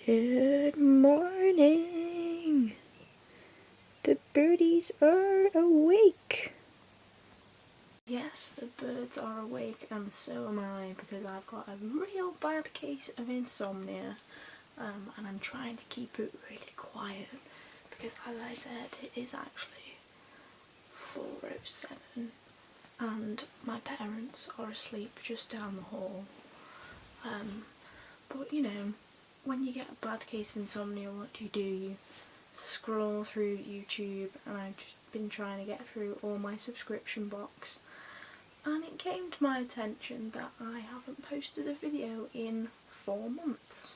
Good morning. The birdies are awake. Yes, the birds are awake and so am I, because I've got a real bad case of insomnia, and I'm trying to keep it really quiet because, as I said, it is actually 4:07 and my parents are asleep just down the hall. But you know, when you get a bad case of insomnia, what do? You scroll through YouTube, and I've just been trying to get through all my subscription box, and it came to my attention that I haven't posted a video in 4 months.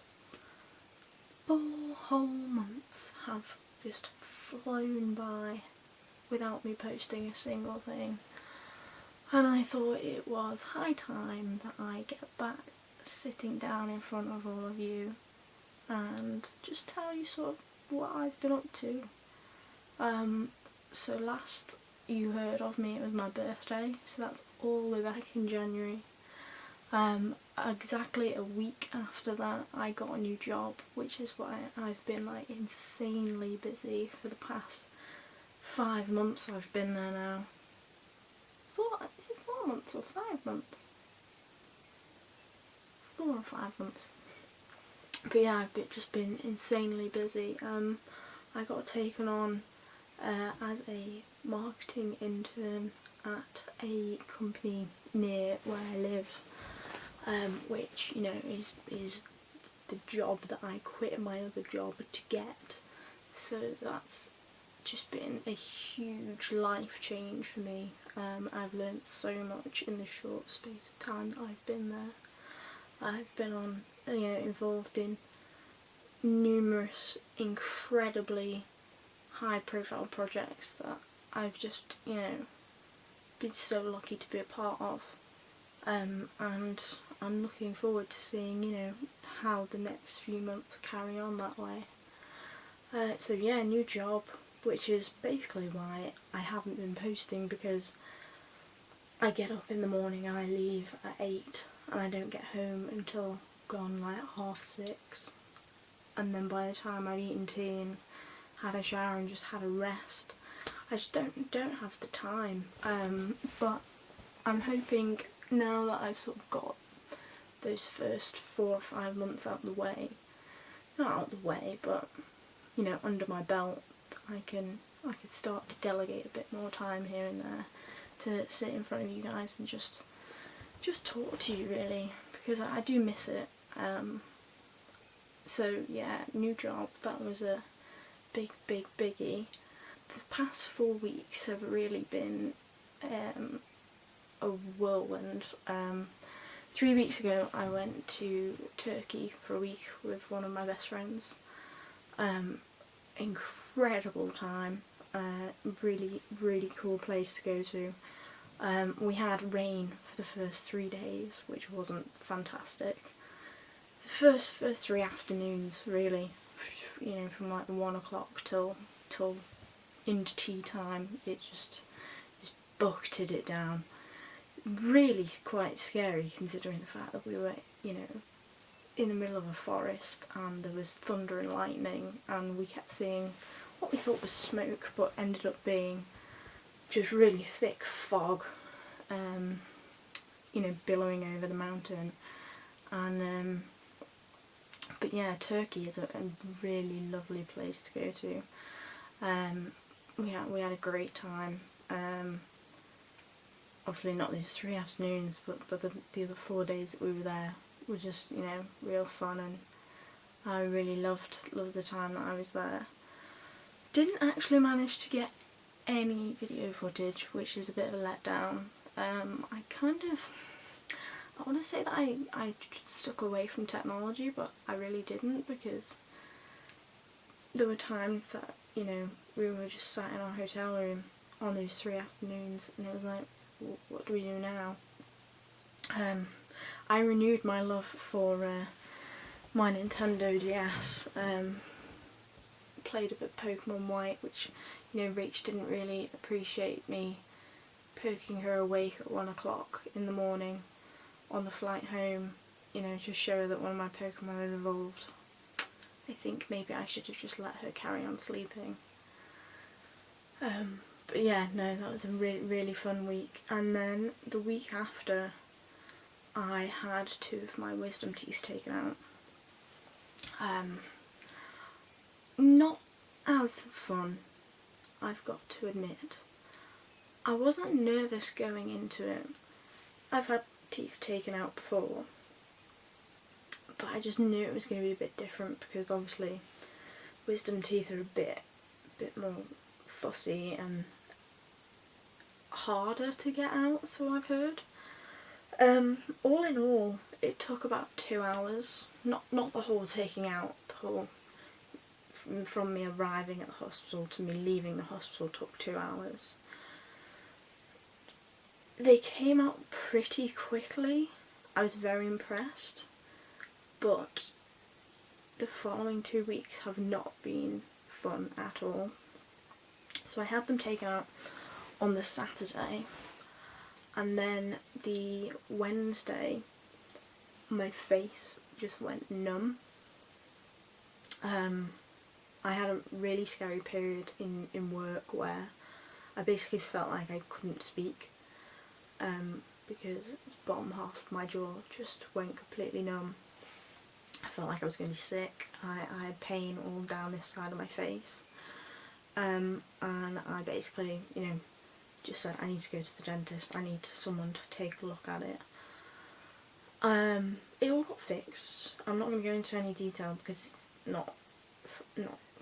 4 whole months have just flown by without me posting a single thing, and I thought it was high time that I get back sitting down in front of all of you and just tell you sort of what I've been up to. So last you heard of me, it was my birthday, so that's all the way back in January. Exactly a week after that I got a new job, which is why I've been like insanely busy for the past 5 months. I've been there now. Is it 4 months or 5 months? 4 or 5 months. But yeah, I've just been insanely busy. I got taken on as a marketing intern at a company near where I live, which, you know, is the job that I quit my other job to get. So that's just been a huge life change for me. I've learnt so much in the short space of time that I've been there. I've been on, you know, involved in numerous incredibly high profile projects that I've just, you know, been so lucky to be a part of, and I'm looking forward to seeing, you know, how the next few months carry on that way. So yeah, new job, which is basically why I haven't been posting, because I get up in the morning and I leave at 8 and I don't get home until gone like 6:30, and then by the time I've eaten tea and had a shower and just had a rest, I just don't have the time. But I'm hoping now that I've sort of got those first 4 or 5 months out of the way, not out of the way, but, you know, under my belt, I could start to delegate a bit more time here and there to sit in front of you guys and just talk to you, really, because I do miss it. So yeah, new job, that was a big biggie. The past 4 weeks have really been a whirlwind. 3 weeks ago I went to Turkey for a week with one of my best friends. Incredible time, really cool place to go to. We had rain for the first 3 days, which wasn't fantastic. The first 3 afternoons, really, you know, from like 1 o'clock till into tea time, it just bucketed it down. Really quite scary, considering the fact that we were, you know, in the middle of a forest and there was thunder and lightning, and we kept seeing what we thought was smoke but ended up being just really thick fog, you know, billowing over the mountain. And but yeah, Turkey is a really lovely place to go to. We had a great time. Obviously not these 3 afternoons, but the other 4 days that we were there were just, you know, real fun, and I really loved the time that I was there. Didn't actually manage to get any video footage, which is a bit of a letdown. I want to say that I stuck away from technology, but I really didn't, because there were times that, you know, we were just sat in our hotel room on those 3 afternoons and it was like, what do we do now? I renewed my love for my Nintendo DS, played a bit of Pokemon White, which, you know, Rach didn't really appreciate me poking her awake at 1 o'clock in the morning on the flight home, you know, to show her that one of my Pokemon had evolved. I think maybe I should have just let her carry on sleeping. But yeah, no, that was a really fun week. And then the week after, I had 2 of my wisdom teeth taken out. Not as fun, I've got to admit. I wasn't nervous going into it. I've had teeth taken out before, but I just knew it was going to be a bit different because obviously wisdom teeth are a bit more fussy and harder to get out, so I've heard. All in all, it took about 2 hours. Not the whole taking out, the whole from me arriving at the hospital to me leaving the hospital took 2 hours. They came out pretty quickly. I was very impressed, but the following 2 weeks have not been fun at all. So I had them taken out on the Saturday, and then the Wednesday my face just went numb. I had a really scary period in work where I basically felt like I couldn't speak, because the bottom half of my jaw just went completely numb. I felt like I was going to be sick. I had pain all down this side of my face, and I basically, just said I need to go to the dentist. I need someone to take a look at it. It all got fixed. I'm not going to go into any detail because it's not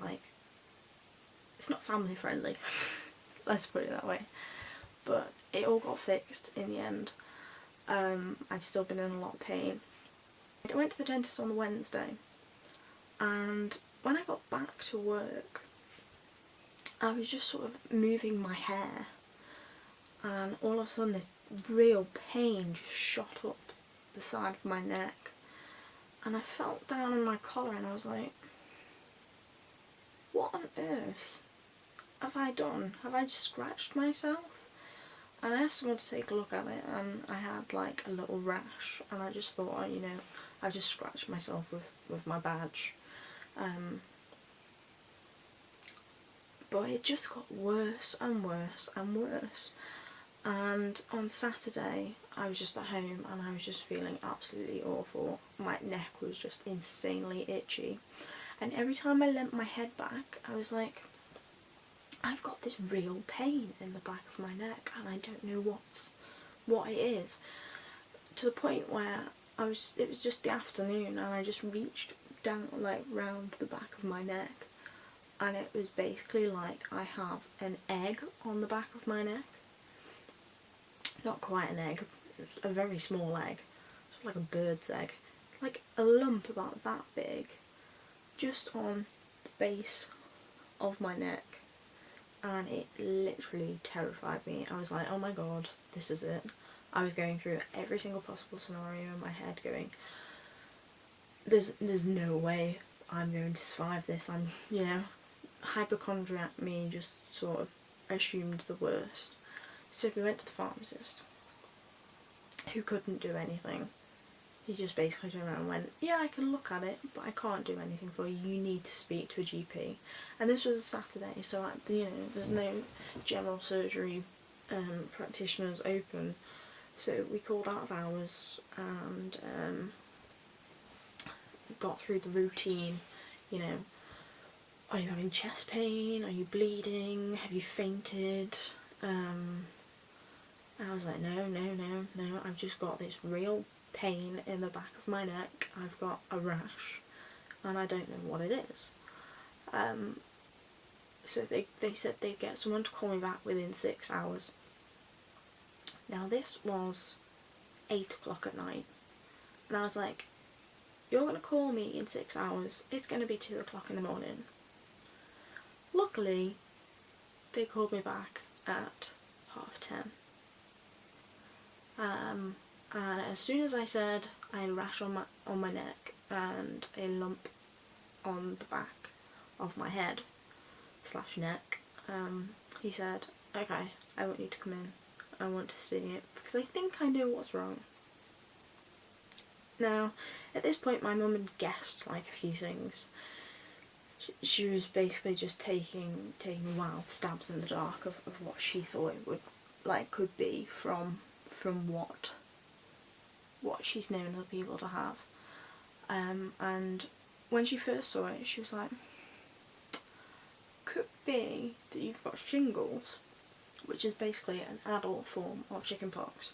like, it's not family friendly. Let's put it that way. But it all got fixed in the end. I've still been in a lot of pain. I went to the dentist on the Wednesday, and when I got back to work, I was just sort of moving my hair, and all of a sudden the real pain just shot up the side of my neck, and I felt down in my collar and I was like, what on earth have I done? Have I just scratched myself? And I asked someone to take a look at it, and I had like a little rash, and I just thought, I just scratched myself with my badge. But it just got worse and worse and worse. And on Saturday I was just at home and I was just feeling absolutely awful. My neck was just insanely itchy, and every time I leant my head back I was like, I've got this real pain in the back of my neck and I don't know what it is, to the point where it was just the afternoon and I just reached down like round the back of my neck, and it was basically like I have an egg on the back of my neck. Not quite an egg, a very small egg, sort of like a bird's egg, like a lump about that big, just on the base of my neck, and it literally terrified me. I was like, oh my god, this is it. I was going through every single possible scenario in my head going, there's no way I'm going to survive this. I'm, hypochondriac me just sort of assumed the worst. So we went to the pharmacist, who couldn't do anything. He just basically turned around and went, yeah, I can look at it, but I can't do anything for you. You need to speak to a GP. And this was a Saturday, so there's no general surgery practitioners open. So we called out of hours and got through the routine. Are you having chest pain? Are you bleeding? Have you fainted? I was like, no, I've just got this real pain in the back of my neck. I've got a rash and I don't know what it is. So they said they'd get someone to call me back within 6 hours. Now this was 8 o'clock at night, and I was like, you're going to call me in 6 hours, it's going to be 2 o'clock in the morning. Luckily, they called me back at 10:30. And as soon as I said I had a rash on my neck and a lump on the back of my head / neck, he said, okay, I want you to come in. I want to see it because I think I know what's wrong. Now, at this point my mum had guessed like a few things. she was basically just taking wild stabs in the dark of what she thought it would, like, could be from what she's known other people to have. And when she first saw it, she was like, could be that you've got shingles, which is basically an adult form of chickenpox.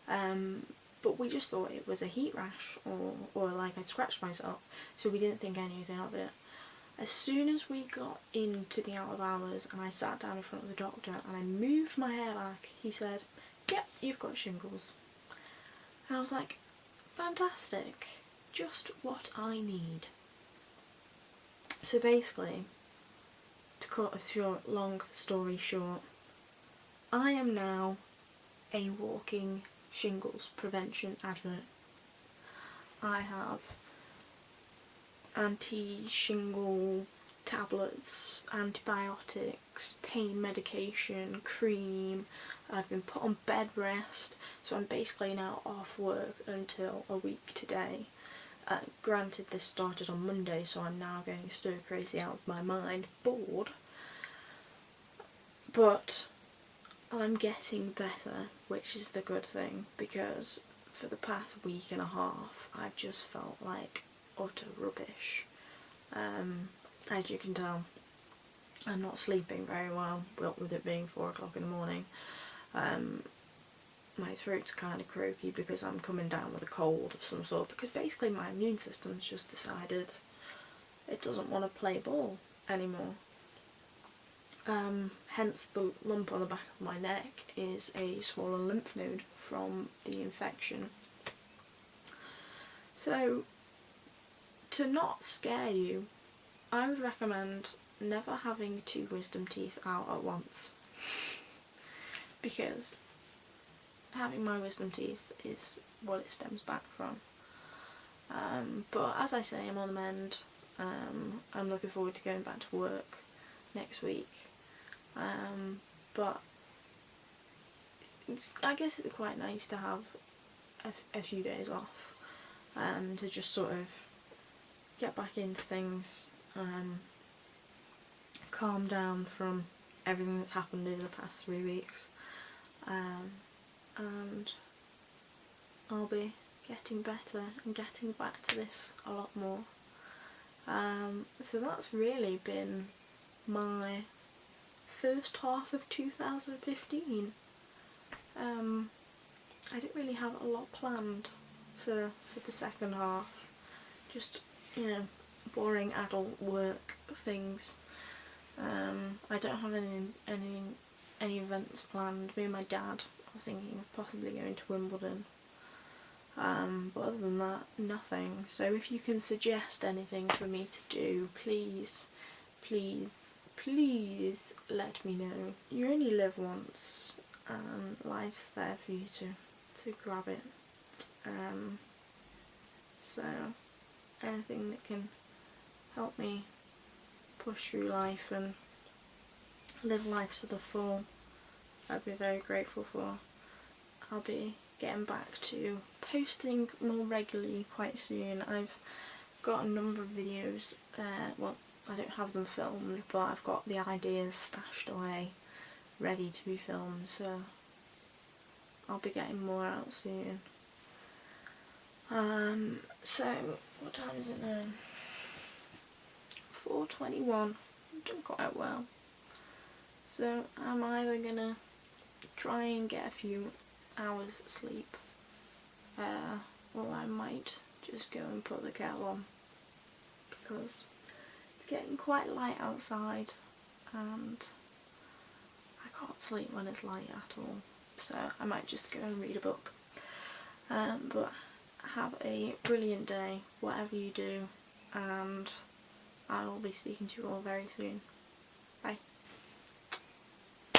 But we just thought it was a heat rash, or like I'd scratched myself, so we didn't think anything of it. As soon as we got into the out of hours and I sat down in front of the doctor and I moved my hair back, he said, yep, you've got shingles. And I was like, fantastic, just what I need. So basically, to cut a long story short, I am now a walking shingles prevention advert. I have anti-shingle tablets, antibiotics, pain medication, cream. I've been put on bed rest, so I'm basically now off work until a week today. Granted, this started on Monday, so I'm now going stir crazy out of my mind, bored, but I'm getting better, which is the good thing, because for the past week and a half I've just felt like utter rubbish. As you can tell, I'm not sleeping very well, with it being 4 o'clock in the morning. My throat's kind of croaky because I'm coming down with a cold of some sort, because basically my immune system's just decided it doesn't want to play ball anymore. Hence the lump on the back of my neck is a swollen lymph node from the infection. So, to not scare you, I would recommend never having 2 wisdom teeth out at once, because having my wisdom teeth is what it stems back from. But as I say, I'm on the mend. I'm looking forward to going back to work next week. But I guess it's quite nice to have a few days off, to just sort of get back into things, calm down from everything that's happened over the past 3 weeks, and I'll be getting better and getting back to this a lot more. So that's really been my first half of 2015. I didn't really have a lot planned for the second half, just, you know, boring adult work things. I don't have any events planned. Me and my dad are thinking of possibly going to Wimbledon, but other than that, nothing. So if you can suggest anything for me to do, please let me know. You only live once, and life's there for you to grab it. So anything that can help me push through life and live life to the full, I'd be very grateful for. I'll be getting back to posting more regularly quite soon. I've got a number of videos, well, I don't have them filmed, but I've got the ideas stashed away, ready to be filmed, so I'll be getting more out soon. So, what time is it now? 4:21, done quite well. So I'm either gonna try and get a few hours sleep, or I might just go and put the kettle on, because it's getting quite light outside and I can't sleep when it's light at all, so I might just go and read a book. But have a brilliant day, whatever you do, and I will be speaking to you all very soon.